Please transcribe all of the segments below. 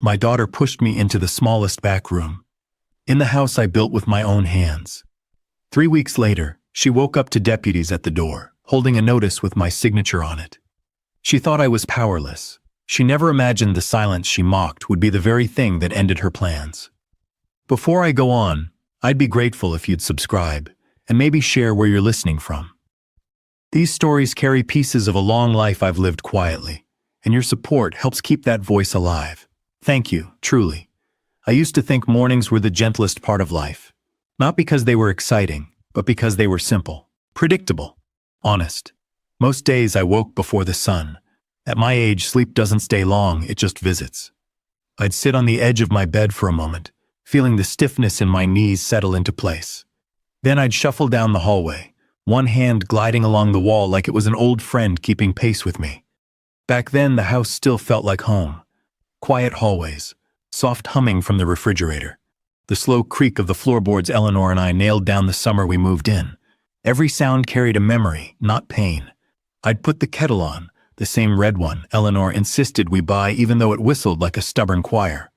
My daughter pushed me into the smallest back room, in the house I built with my own hands. 3 weeks later, she woke up to deputies at the door, holding a notice with my signature on it. She thought I was powerless. She never imagined the silence she mocked would be the very thing that ended her plans. Before I go on, I'd be grateful if you'd subscribe, and maybe share where you're listening from. These stories carry pieces of a long life I've lived quietly, and your support helps keep that voice alive. Thank you, truly. I used to think mornings were the gentlest part of life. Not because they were exciting, but because they were simple, predictable, honest. Most days I woke before the sun. At my age, sleep doesn't stay long, it just visits. I'd sit on the edge of my bed for a moment, feeling the stiffness in my knees settle into place. Then I'd shuffle down the hallway, one hand gliding along the wall like it was an old friend keeping pace with me. Back then, the house still felt like home. Quiet hallways, soft humming from the refrigerator, the slow creak of the floorboards Eleanor and I nailed down the summer we moved in. Every sound carried a memory, not pain. I'd put the kettle on, the same red one Eleanor insisted we buy even though it whistled like a stubborn choir.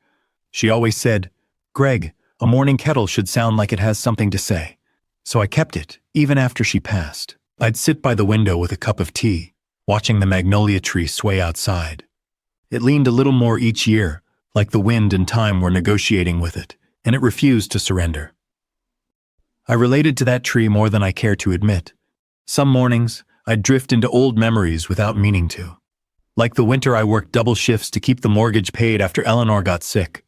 She always said, "Greg, a morning kettle should sound like it has something to say." So I kept it, even after she passed. I'd sit by the window with a cup of tea, watching the magnolia tree sway outside. It leaned a little more each year, like the wind and time were negotiating with it, and it refused to surrender. I related to that tree more than I care to admit. Some mornings, I'd drift into old memories without meaning to. Like the winter I worked double shifts to keep the mortgage paid after Eleanor got sick.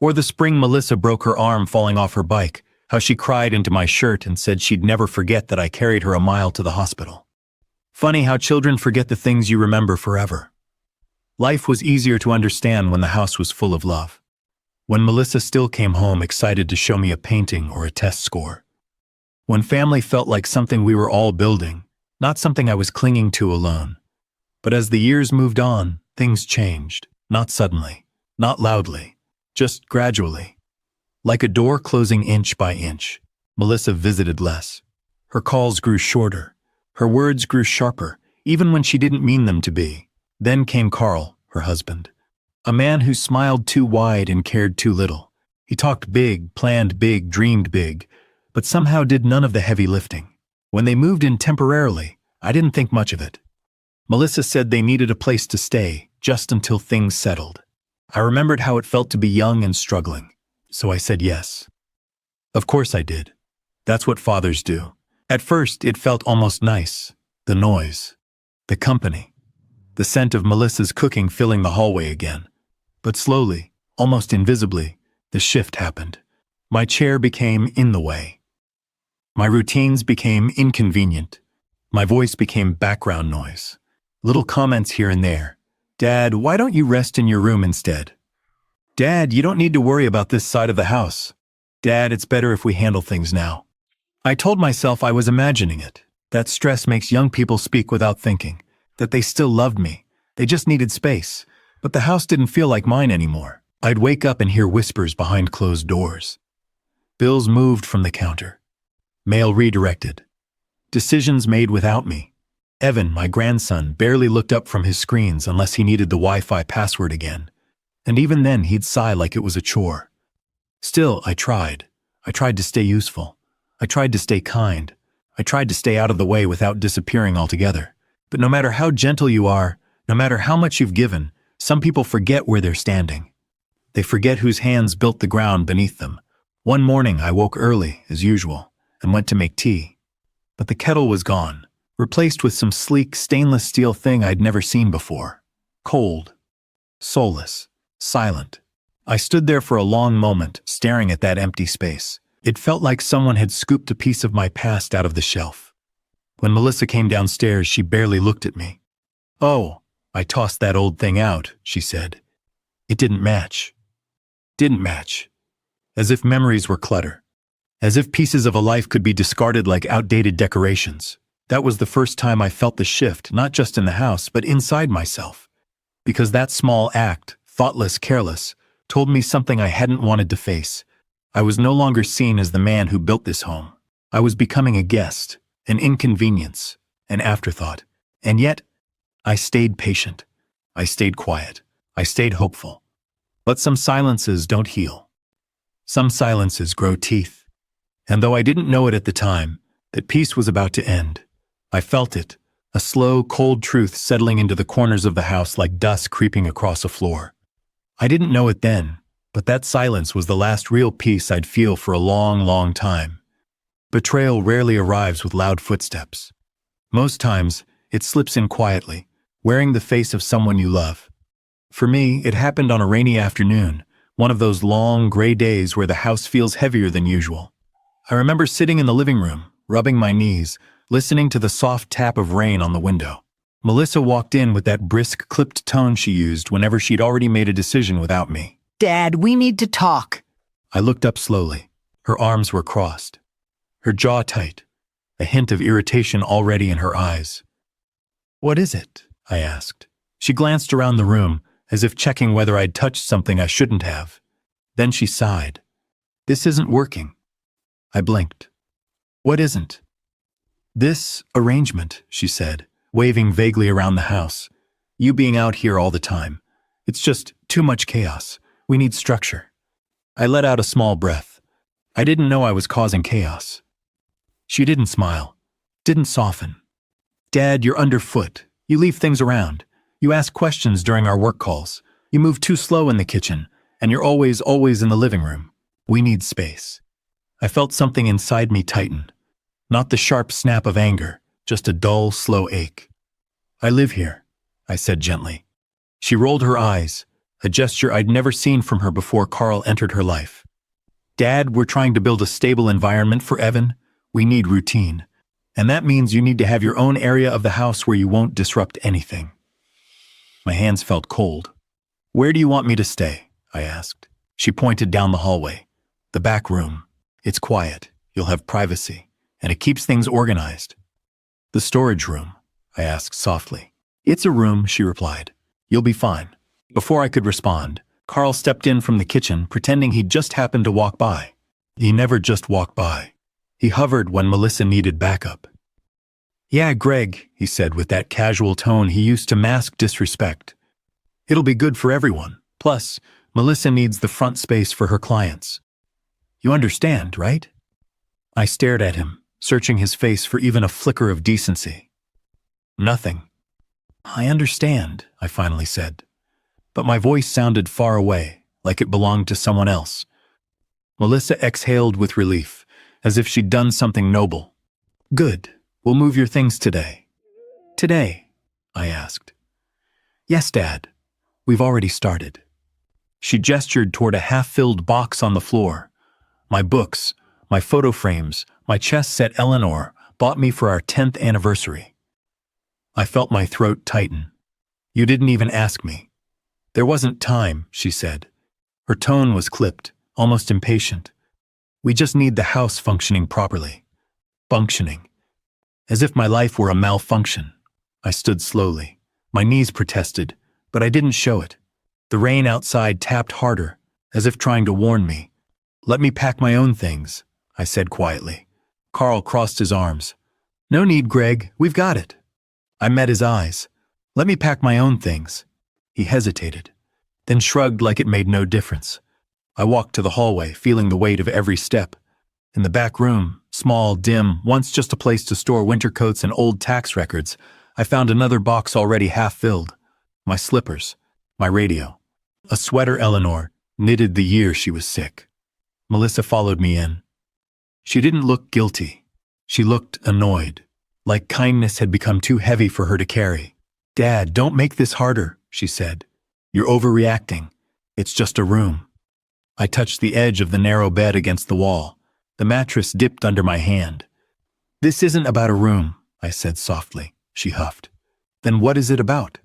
Or the spring Melissa broke her arm falling off her bike, how she cried into my shirt and said she'd never forget that I carried her a mile to the hospital. Funny how children forget the things you remember forever. Life was easier to understand when the house was full of love. When Melissa still came home excited to show me a painting or a test score. When family felt like something we were all building, not something I was clinging to alone. But as the years moved on, things changed. Not suddenly, not loudly, just gradually. Like a door closing inch by inch, Melissa visited less. Her calls grew shorter. Her words grew sharper, even when she didn't mean them to be. Then came Carl, her husband. A man who smiled too wide and cared too little. He talked big, planned big, dreamed big, but somehow did none of the heavy lifting. When they moved in temporarily, I didn't think much of it. Melissa said they needed a place to stay, just until things settled. I remembered how it felt to be young and struggling, so I said yes. Of course I did. That's what fathers do. At first, it felt almost nice. The noise, the company, the scent of Melissa's cooking filling the hallway again. But slowly, almost invisibly, the shift happened. My chair became in the way. My routines became inconvenient. My voice became background noise. Little comments here and there. "Dad, why don't you rest in your room instead?" "Dad, you don't need to worry about this side of the house." "Dad, it's better if we handle things now." I told myself I was imagining it, that stress makes young people speak without thinking, that they still loved me, they just needed space, but the house didn't feel like mine anymore. I'd wake up and hear whispers behind closed doors. Bills moved from the counter. Mail redirected. Decisions made without me. Evan, my grandson, barely looked up from his screens unless he needed the Wi-Fi password again. And even then he'd sigh like it was a chore. Still, I tried. I tried to stay useful. I tried to stay kind. I tried to stay out of the way without disappearing altogether. But no matter how gentle you are, no matter how much you've given, some people forget where they're standing. They forget whose hands built the ground beneath them. One morning I woke early, as usual, and went to make tea. But the kettle was gone, replaced with some sleek stainless steel thing I'd never seen before. Cold, soulless, silent. I stood there for a long moment, staring at that empty space. It felt like someone had scooped a piece of my past out of the shelf. When Melissa came downstairs, she barely looked at me. "Oh, I tossed that old thing out," she said. It didn't match. Didn't match. As if memories were clutter. As if pieces of a life could be discarded like outdated decorations. That was the first time I felt the shift, not just in the house, but inside myself. Because that small act, thoughtless, careless, told me something I hadn't wanted to face. I was no longer seen as the man who built this home. I was becoming a guest, an inconvenience, an afterthought. And yet, I stayed patient. I stayed quiet. I stayed hopeful. But some silences don't heal. Some silences grow teeth. And though I didn't know it at the time, that peace was about to end, I felt it, a slow, cold truth settling into the corners of the house like dust creeping across a floor. I didn't know it then, but that silence was the last real peace I'd feel for a long, long time. Betrayal rarely arrives with loud footsteps. Most times, it slips in quietly, wearing the face of someone you love. For me, it happened on a rainy afternoon, one of those long, gray days where the house feels heavier than usual. I remember sitting in the living room, rubbing my knees, listening to the soft tap of rain on the window. Melissa walked in with that brisk, clipped tone she used whenever she'd already made a decision without me. Dad, we need to talk. I looked up slowly. Her arms were crossed, her jaw tight, a hint of irritation already in her eyes. "What is it?" I asked. She glanced around the room, as if checking whether I'd touched something I shouldn't have. Then she sighed. "This isn't working." I blinked. "What isn't?" "This arrangement," she said, waving vaguely around the house. "You being out here all the time. It's just too much chaos. We need structure." I let out a small breath. I didn't know I was causing chaos. She didn't smile, didn't soften. "Dad, you're underfoot. You leave things around. You ask questions during our work calls. You move too slow in the kitchen, and you're always in the living room. We need space." I felt something inside me tighten. Not the sharp snap of anger, just a dull, slow ache. "I live here," I said gently. She rolled her eyes, a gesture I'd never seen from her before Carl entered her life. "Dad, we're trying to build a stable environment for Evan. We need routine. And that means you need to have your own area of the house where you won't disrupt anything." My hands felt cold. "Where do you want me to stay?" I asked. She pointed down the hallway. "The back room. It's quiet. You'll have privacy. And it keeps things organized." "The storage room?" I asked softly. "It's a room," she replied. "You'll be fine." Before I could respond, Carl stepped in from the kitchen, pretending he'd just happened to walk by. He never just walked by. He hovered when Melissa needed backup. "Yeah, Greg," he said with that casual tone he used to mask disrespect. "It'll be good for everyone. Plus, Melissa needs the front space for her clients. You understand, right?" I stared at him, searching his face for even a flicker of decency. "Nothing." "I understand," I finally said. But my voice sounded far away, like it belonged to someone else. Melissa exhaled with relief, as if she'd done something noble. "Good. We'll move your things today." "Today?" I asked. "Yes, Dad. We've already started." She gestured toward a half-filled box on the floor. "My books, my photo frames, my chess set Eleanor bought me for our 10th anniversary." I felt my throat tighten. "You didn't even ask me." "There wasn't time," she said. Her tone was clipped, almost impatient. "We just need the house functioning properly." Functioning. As if my life were a malfunction. I stood slowly. My knees protested, but I didn't show it. The rain outside tapped harder, as if trying to warn me. "Let me pack my own things," I said quietly. Carl crossed his arms. "No need, Greg. We've got it." I met his eyes. "Let me pack my own things." He hesitated, then shrugged like it made no difference. I walked to the hallway, feeling the weight of every step. In the back room, small, dim, once just a place to store winter coats and old tax records, I found another box already half-filled. My slippers, my radio, a sweater Eleanor knitted the year she was sick. Melissa followed me in. She didn't look guilty. She looked annoyed, like kindness had become too heavy for her to carry. "Dad, don't make this harder," she said. "You're overreacting. It's just a room." I touched the edge of the narrow bed against the wall. The mattress dipped under my hand. "This isn't about a room," I said softly. She huffed. "Then what is it about?"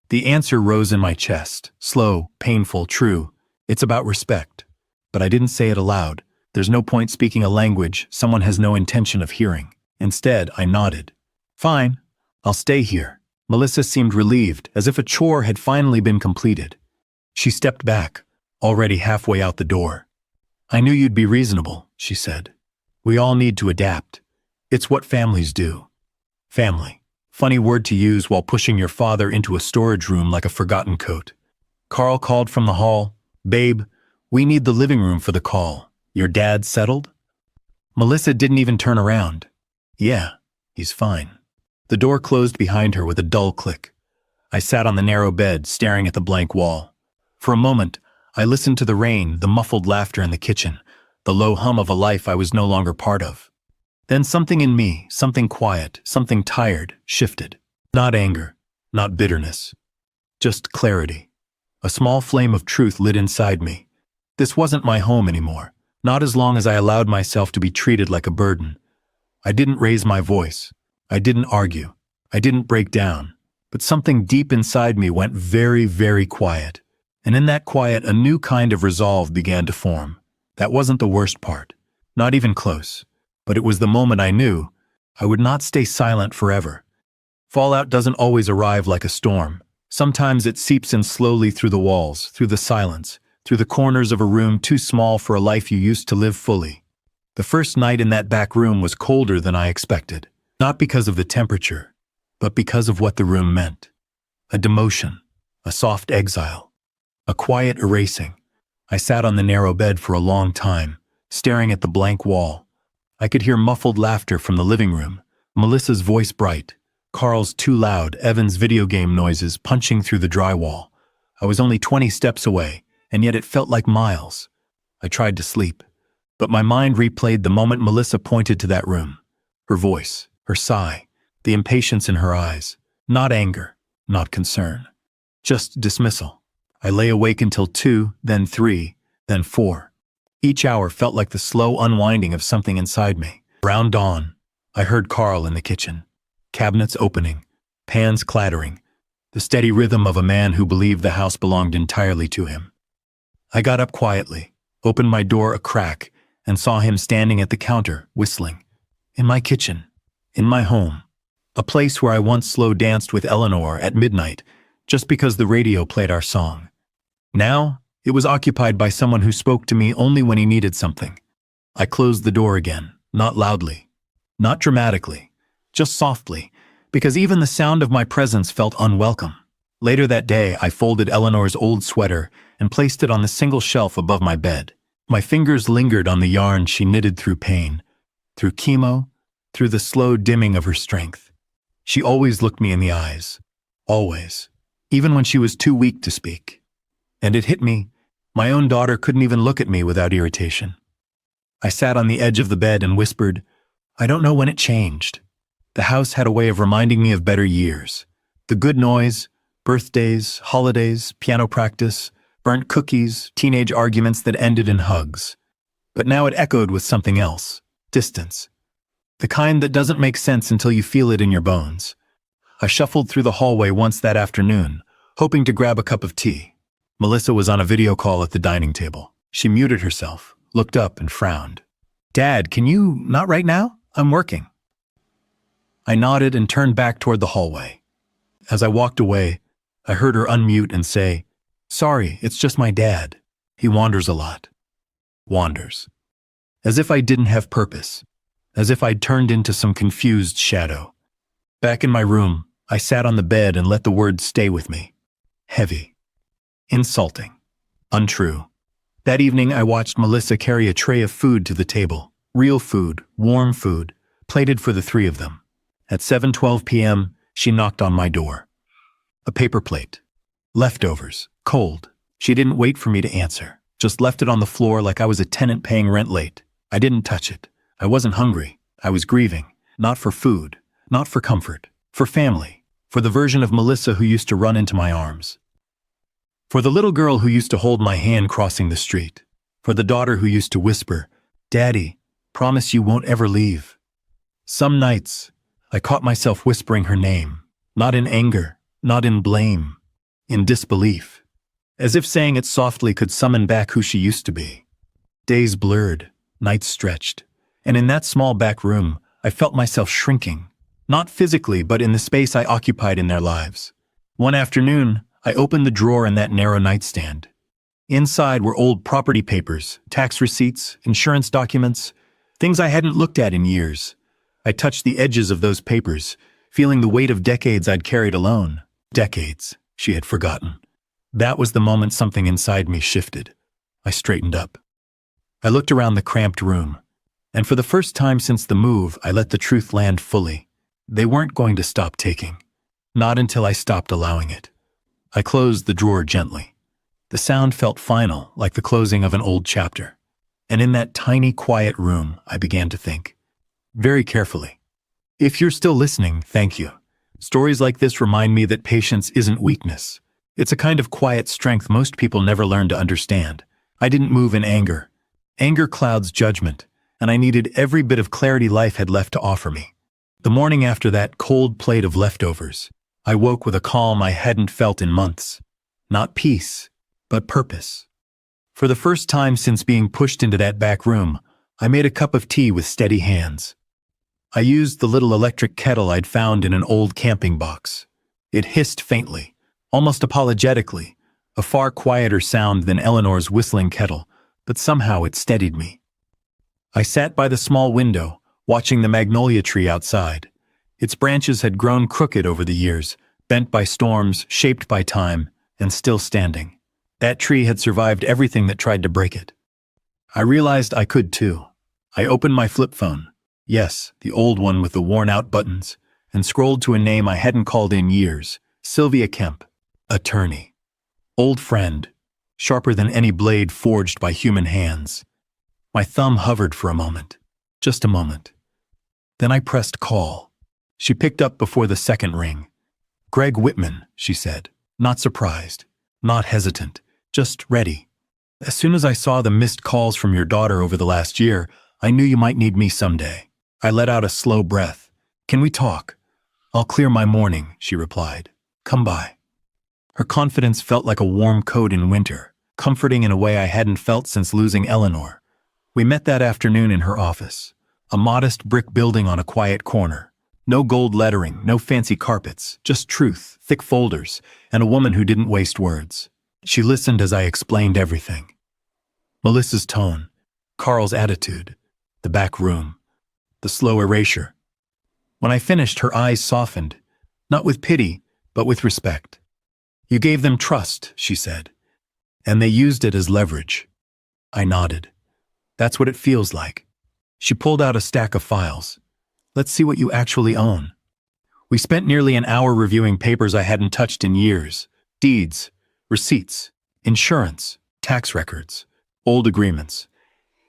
The answer rose in my chest, slow, painful, true. "It's about respect." But I didn't say it aloud. There's no point speaking a language someone has no intention of hearing. Instead, I nodded. "Fine. I'll stay here." Melissa seemed relieved, as if a chore had finally been completed. She stepped back, already halfway out the door. "I knew you'd be reasonable," she said. "We all need to adapt. It's what families do." Family. Funny word to use while pushing your father into a storage room like a forgotten coat. Carl called from the hall, "Babe, we need the living room for the call. Your dad settled?" Melissa didn't even turn around. "Yeah, he's fine." The door closed behind her with a dull click. I sat on the narrow bed, staring at the blank wall. For a moment, I listened to the rain, the muffled laughter in the kitchen, the low hum of a life I was no longer part of. Then something in me, something quiet, something tired, shifted. Not anger, not bitterness, just clarity. A small flame of truth lit inside me. This wasn't my home anymore, not as long as I allowed myself to be treated like a burden. I didn't raise my voice. I didn't argue. I didn't break down. But something deep inside me went very, very quiet. And in that quiet, a new kind of resolve began to form. That wasn't the worst part. Not even close. But it was the moment I knew I would not stay silent forever. Fallout doesn't always arrive like a storm. Sometimes it seeps in slowly through the walls, through the silence, through the corners of a room too small for a life you used to live fully. The first night in that back room was colder than I expected. Not because of the temperature, but because of what the room meant. A demotion, a soft exile, a quiet erasing. I sat on the narrow bed for a long time, staring at the blank wall. I could hear muffled laughter from the living room, Melissa's voice bright, Carl's too loud, Evan's video game noises punching through the drywall. I was only 20 steps away, and yet it felt like miles. I tried to sleep, but my mind replayed the moment Melissa pointed to that room. Her voice, her sigh, the impatience in her eyes. Not anger, not concern. Just dismissal. I lay awake until 2, then 3, then 4. Each hour felt like the slow unwinding of something inside me. Around dawn, I heard Carl in the kitchen. Cabinets opening, pans clattering, the steady rhythm of a man who believed the house belonged entirely to him. I got up quietly, opened my door a crack, and saw him standing at the counter, whistling. In my kitchen, in my home, a place where I once slow danced with Eleanor at midnight, just because the radio played our song. Now, it was occupied by someone who spoke to me only when he needed something. I closed the door again, not loudly, not dramatically, just softly, because even the sound of my presence felt unwelcome. Later that day, I folded Eleanor's old sweater and placed it on the single shelf above my bed. My fingers lingered on the yarn she knitted through pain, through chemo, through the slow dimming of her strength. She always looked me in the eyes. Always. Even when she was too weak to speak. And it hit me. My own daughter couldn't even look at me without irritation. I sat on the edge of the bed and whispered, I don't know when it changed. The house had a way of reminding me of better years. The good noise, birthdays, holidays, piano practice, burnt cookies, teenage arguments that ended in hugs. But now it echoed with something else, distance. The kind that doesn't make sense until you feel it in your bones. I shuffled through the hallway once that afternoon, hoping to grab a cup of tea. Melissa was on a video call at the dining table. She muted herself, looked up and frowned. Dad, can you, not right now? I'm working. I nodded and turned back toward the hallway. As I walked away, I heard her unmute and say, Sorry, it's just my dad. He wanders a lot. Wanders. As if I didn't have purpose. As if I'd turned into some confused shadow. Back in my room, I sat on the bed and let the words stay with me. Heavy. Insulting. Untrue. That evening, I watched Melissa carry a tray of food to the table. Real food, warm food, plated for the three of them. At 7:12 p.m., she knocked on my door. A paper plate. Leftovers. Cold. She didn't wait for me to answer. Just left it on the floor like I was a tenant paying rent late. I didn't touch it. I wasn't hungry. I was grieving. Not for food. Not for comfort. For family. For the version of Melissa who used to run into my arms. For the little girl who used to hold my hand crossing the street. For the daughter who used to whisper, Daddy, promise you won't ever leave. Some nights, I caught myself whispering her name, not in anger, not in blame, in disbelief, as if saying it softly could summon back who she used to be. Days blurred, nights stretched, and in that small back room, I felt myself shrinking, not physically, but in the space I occupied in their lives. One afternoon, I opened the drawer in that narrow nightstand. Inside were old property papers, tax receipts, insurance documents, things I hadn't looked at in years. I touched the edges of those papers, feeling the weight of decades I'd carried alone. Decades, she had forgotten. That was the moment something inside me shifted. I straightened up. I looked around the cramped room, and for the first time since the move, I let the truth land fully. They weren't going to stop taking. Not until I stopped allowing it. I closed the drawer gently. The sound felt final, like the closing of an old chapter. And in that tiny, quiet room, I began to think. Very carefully. If you're still listening, thank you. Stories like this remind me that patience isn't weakness. It's a kind of quiet strength most people never learn to understand. I didn't move in anger. Anger clouds judgment, and I needed every bit of clarity life had left to offer me. The morning after that cold plate of leftovers, I woke with a calm I hadn't felt in months. Not peace, but purpose. For the first time since being pushed into that back room, I made a cup of tea with steady hands. I used the little electric kettle I'd found in an old camping box. It hissed faintly, almost apologetically, a far quieter sound than Eleanor's whistling kettle, but somehow it steadied me. I sat by the small window, watching the magnolia tree outside. Its branches had grown crooked over the years, bent by storms, shaped by time, and still standing. That tree had survived everything that tried to break it. I realized I could too. I opened my flip phone. Yes, the old one with the worn-out buttons, and scrolled to a name I hadn't called in years, Sylvia Kemp, attorney. Old friend, sharper than any blade forged by human hands. My thumb hovered for a moment, just a moment. Then I pressed call. She picked up before the second ring. Greg Whitman, she said, not surprised, not hesitant, just ready. As soon as I saw the missed calls from your daughter over the last year, I knew you might need me someday. I let out a slow breath. Can we talk? I'll clear my morning, she replied. Come by. Her confidence felt like a warm coat in winter, comforting in a way I hadn't felt since losing Eleanor. We met that afternoon in her office, a modest brick building on a quiet corner. No gold lettering, no fancy carpets, just truth, thick folders, and a woman who didn't waste words. She listened as I explained everything. Melissa's tone, Carl's attitude, the back room, the slow erasure. When I finished, her eyes softened, not with pity, but with respect. You gave them trust, she said, and they used it as leverage. I nodded. That's what it feels like. She pulled out a stack of files. Let's see what you actually own. We spent nearly an hour reviewing papers I hadn't touched in years. Deeds, receipts, insurance, tax records, old agreements.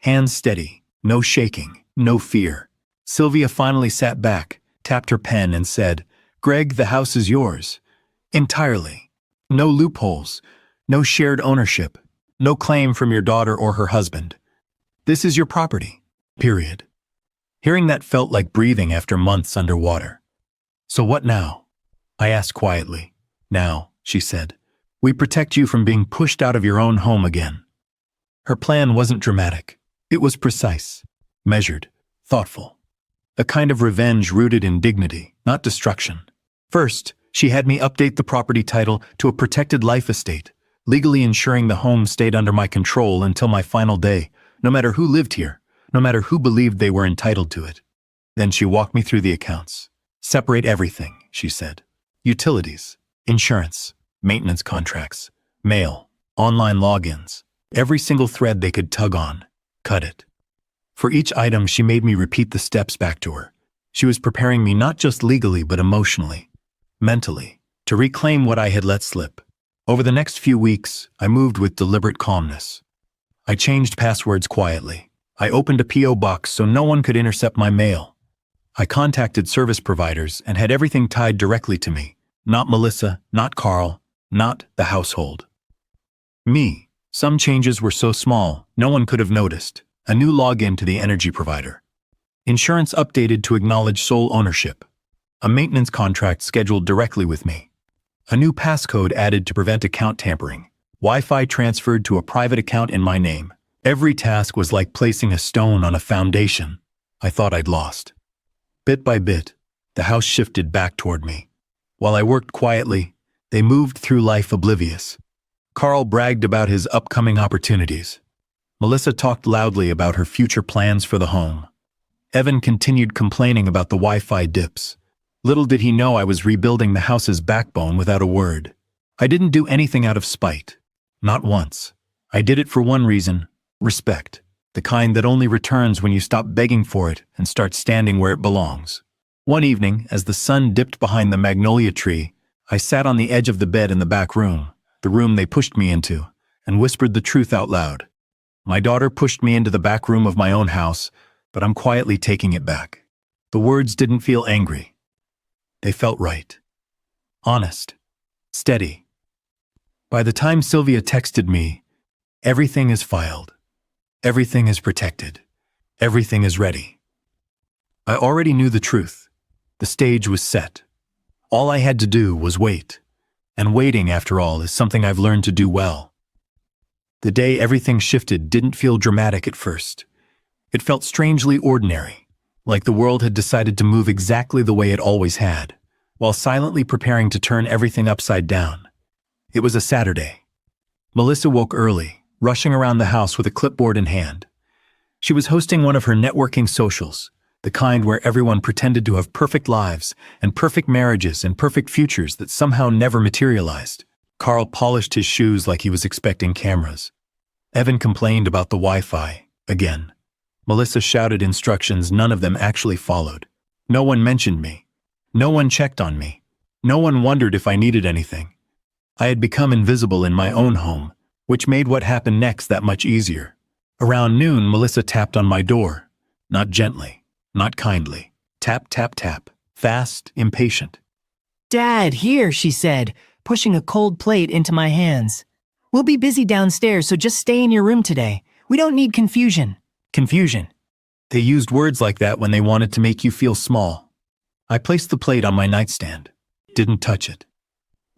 Hands steady, no shaking, no fear. Sylvia finally sat back, tapped her pen and said, Greg, the house is yours. Entirely. No loopholes, no shared ownership, no claim from your daughter or her husband. This is your property, period. Hearing that felt like breathing after months underwater. So what now? I asked quietly. Now, she said, we protect you from being pushed out of your own home again. Her plan wasn't dramatic. It was precise, measured, thoughtful. A kind of revenge rooted in dignity, not destruction. First, she had me update the property title to a protected life estate, legally ensuring the home stayed under my control until my final day, no matter who lived here, no matter who believed they were entitled to it. Then she walked me through the accounts. Separate everything, she said. Utilities, insurance, maintenance contracts, mail, online logins, every single thread they could tug on. Cut it. For each item, she made me repeat the steps back to her. She was preparing me not just legally but emotionally, mentally, to reclaim what I had let slip. Over the next few weeks, I moved with deliberate calmness. I changed passwords quietly. I opened a P.O. box so no one could intercept my mail. I contacted service providers and had everything tied directly to me. Not Melissa, not Carl, not the household. Me. Some changes were so small, no one could have noticed. A new login to the energy provider. Insurance updated to acknowledge sole ownership. A maintenance contract scheduled directly with me. A new passcode added to prevent account tampering. Wi-Fi transferred to a private account in my name. Every task was like placing a stone on a foundation I thought I'd lost. Bit by bit, the house shifted back toward me. While I worked quietly, they moved through life oblivious. Carl bragged about his upcoming opportunities. Melissa talked loudly about her future plans for the home. Evan continued complaining about the Wi-Fi dips. Little did he know I was rebuilding the house's backbone without a word. I didn't do anything out of spite. Not once. I did it for one reason: respect. The kind that only returns when you stop begging for it and start standing where it belongs. One evening, as the sun dipped behind the magnolia tree, I sat on the edge of the bed in the back room, the room they pushed me into, and whispered the truth out loud. My daughter pushed me into the back room of my own house, but I'm quietly taking it back. The words didn't feel angry. They felt right. Honest. Steady. By the time Sylvia texted me, everything is filed. Everything is protected. Everything is ready. I already knew the truth. The stage was set. All I had to do was wait. And waiting, after all, is something I've learned to do well. The day everything shifted didn't feel dramatic at first. It felt strangely ordinary, like the world had decided to move exactly the way it always had, while silently preparing to turn everything upside down. It was a Saturday. Melissa woke early, rushing around the house with a clipboard in hand. She was hosting one of her networking socials, the kind where everyone pretended to have perfect lives and perfect marriages and perfect futures that somehow never materialized. Carl polished his shoes like he was expecting cameras. Evan complained about the Wi-Fi, again. Melissa shouted instructions none of them actually followed. No one mentioned me. No one checked on me. No one wondered if I needed anything. I had become invisible in my own home, which made what happened next that much easier. Around noon, Melissa tapped on my door. Not gently, not kindly. Tap, tap, tap. Fast, impatient. Dad, here, she said, pushing a cold plate into my hands. We'll be busy downstairs, so just stay in your room today. We don't need confusion. Confusion. They used words like that when they wanted to make you feel small. I placed the plate on my nightstand. Didn't touch it.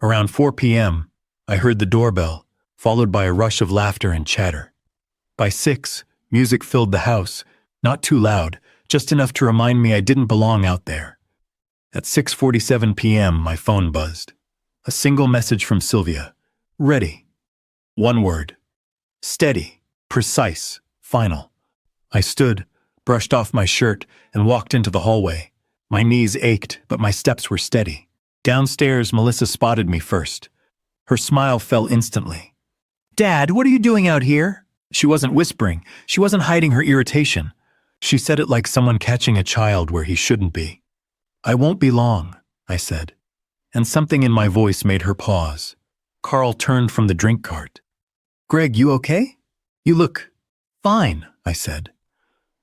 Around 4 p.m., I heard the doorbell, followed by a rush of laughter and chatter. By 6, music filled the house, not too loud, just enough to remind me I didn't belong out there. At 6:47 p.m., my phone buzzed. A single message from Sylvia. Ready. One word. Steady. Precise. Final. I stood, brushed off my shirt, and walked into the hallway. My knees ached, but my steps were steady. Downstairs, Melissa spotted me first. Her smile fell instantly. Dad, what are you doing out here? She wasn't whispering. She wasn't hiding her irritation. She said it like someone catching a child where he shouldn't be. I won't be long, I said. And something in my voice made her pause. Carl turned from the drink cart. Greg, you okay? You look fine, I said.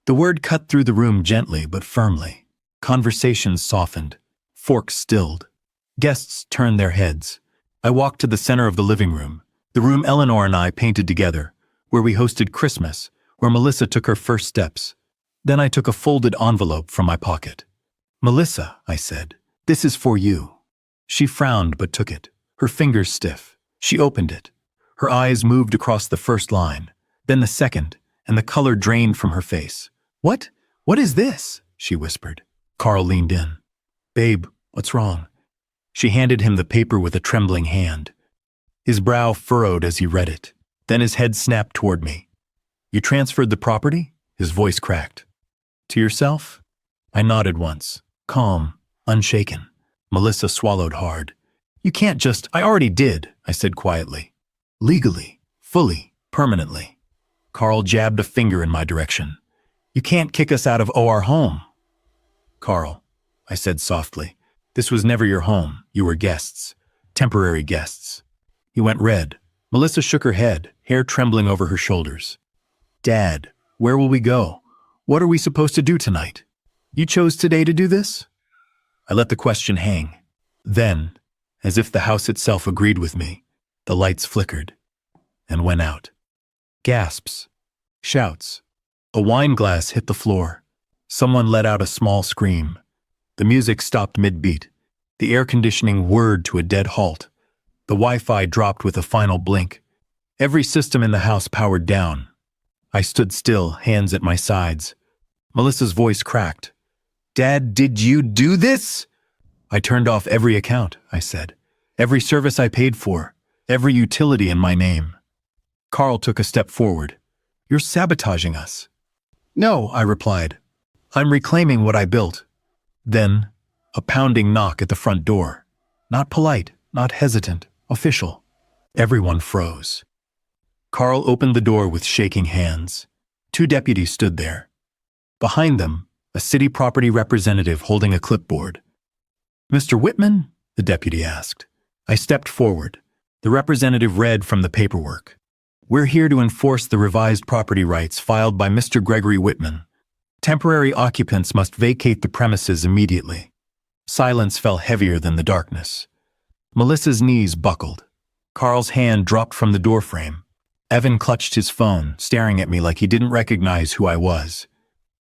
The word cut through the room gently but firmly. Conversations softened. Forks stilled. Guests turned their heads. I walked to the center of the living room, the room Eleanor and I painted together, where we hosted Christmas, where Melissa took her first steps. Then I took a folded envelope from my pocket. Melissa, I said, this is for you. She frowned but took it, her fingers stiff. She opened it. Her eyes moved across the first line, then the second, and the color drained from her face. What? What is this? She whispered. Carl leaned in. Babe, what's wrong? She handed him the paper with a trembling hand. His brow furrowed as he read it. Then his head snapped toward me. You transferred the property? His voice cracked. To yourself? I nodded once, calm, unshaken. Melissa swallowed hard. You can't just— I already did, I said quietly. Legally, fully, permanently. Carl jabbed a finger in my direction. You can't kick us out of our home. Carl, I said softly, this was never your home. You were guests. Temporary guests. He went red. Melissa shook her head, hair trembling over her shoulders. Dad, where will we go? What are we supposed to do tonight? You chose today to do this? I let the question hang. Then, as if the house itself agreed with me, the lights flickered and went out. Gasps. Shouts. A wine glass hit the floor. Someone let out a small scream. The music stopped mid-beat. The air conditioning whirred to a dead halt. The Wi-Fi dropped with a final blink. Every system in the house powered down. I stood still, hands at my sides. Melissa's voice cracked. Dad, did you do this? I turned off every account, I said. Every service I paid for. Every utility in my name. Carl took a step forward. You're sabotaging us. No, I replied. I'm reclaiming what I built. Then, a pounding knock at the front door. Not polite, not hesitant, official. Everyone froze. Carl opened the door with shaking hands. Two deputies stood there. Behind them, a city property representative holding a clipboard. "Mr. Whitman?" the deputy asked. I stepped forward. The representative read from the paperwork. "We're here to enforce the revised property rights filed by Mr. Gregory Whitman. Temporary occupants must vacate the premises immediately." Silence fell heavier than the darkness. Melissa's knees buckled. Carl's hand dropped from the doorframe. Evan clutched his phone, staring at me like he didn't recognize who I was.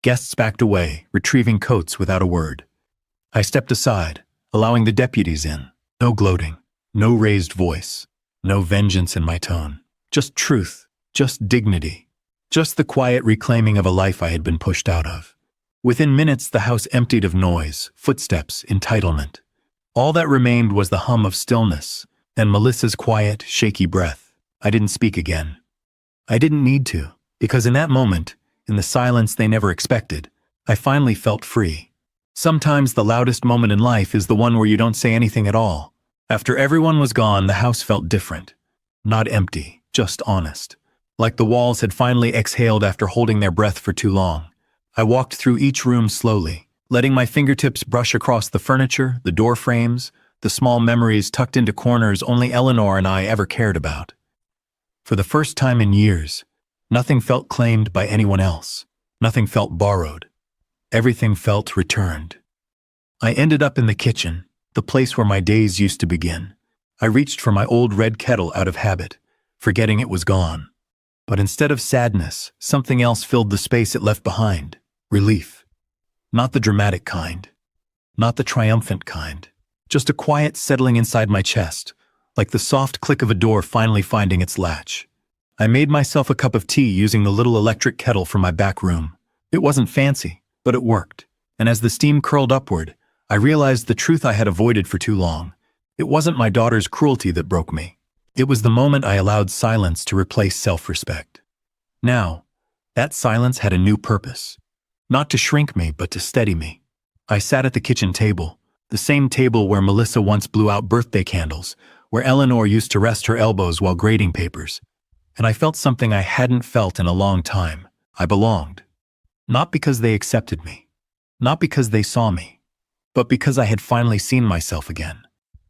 Guests backed away, retrieving coats without a word. I stepped aside, allowing the deputies in. No gloating, no raised voice, no vengeance in my tone. Just truth, just dignity, just the quiet reclaiming of a life I had been pushed out of. Within minutes, the house emptied of noise, footsteps, entitlement. All that remained was the hum of stillness, and Melissa's quiet, shaky breath. I didn't speak again. I didn't need to, because in that moment, in the silence they never expected, I finally felt free. Sometimes the loudest moment in life is the one where you don't say anything at all. After everyone was gone, the house felt different. Not empty, just honest. Like the walls had finally exhaled after holding their breath for too long. I walked through each room slowly, letting my fingertips brush across the furniture, the door frames, the small memories tucked into corners only Eleanor and I ever cared about. For the first time in years, nothing felt claimed by anyone else. Nothing felt borrowed. Everything felt returned. I ended up in the kitchen, the place where my days used to begin. I reached for my old red kettle out of habit, forgetting it was gone. But instead of sadness, something else filled the space it left behind. Relief. Not the dramatic kind. Not the triumphant kind. Just a quiet settling inside my chest, like the soft click of a door finally finding its latch. I made myself a cup of tea using the little electric kettle from my back room. It wasn't fancy, but it worked. And as the steam curled upward, I realized the truth I had avoided for too long. It wasn't my daughter's cruelty that broke me. It was the moment I allowed silence to replace self-respect. Now, that silence had a new purpose. Not to shrink me, but to steady me. I sat at the kitchen table, the same table where Melissa once blew out birthday candles, where Eleanor used to rest her elbows while grading papers. And I felt something I hadn't felt in a long time. I belonged. Not because they accepted me. Not because they saw me. But because I had finally seen myself again.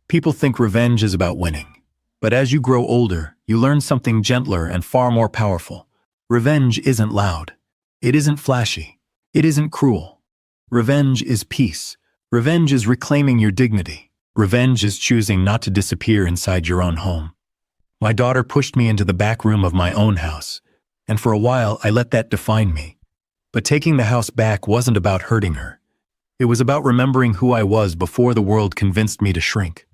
People think revenge is about winning. But as you grow older, you learn something gentler and far more powerful. Revenge isn't loud. It isn't flashy. It isn't cruel. Revenge is peace. Revenge is reclaiming your dignity. Revenge is choosing not to disappear inside your own home. My daughter pushed me into the back room of my own house, and for a while I let that define me. But taking the house back wasn't about hurting her. It was about remembering who I was before the world convinced me to shrink.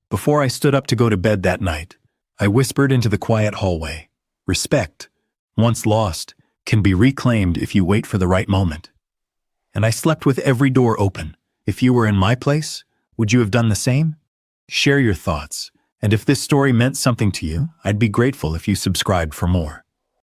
Before I stood up to go to bed that night, I whispered into the quiet hallway, "Respect, once lost, can be reclaimed if you wait for the right moment." And I slept with every door open. If you were in my place, would you have done the same? Share your thoughts, and if this story meant something to you, I'd be grateful if you subscribed for more.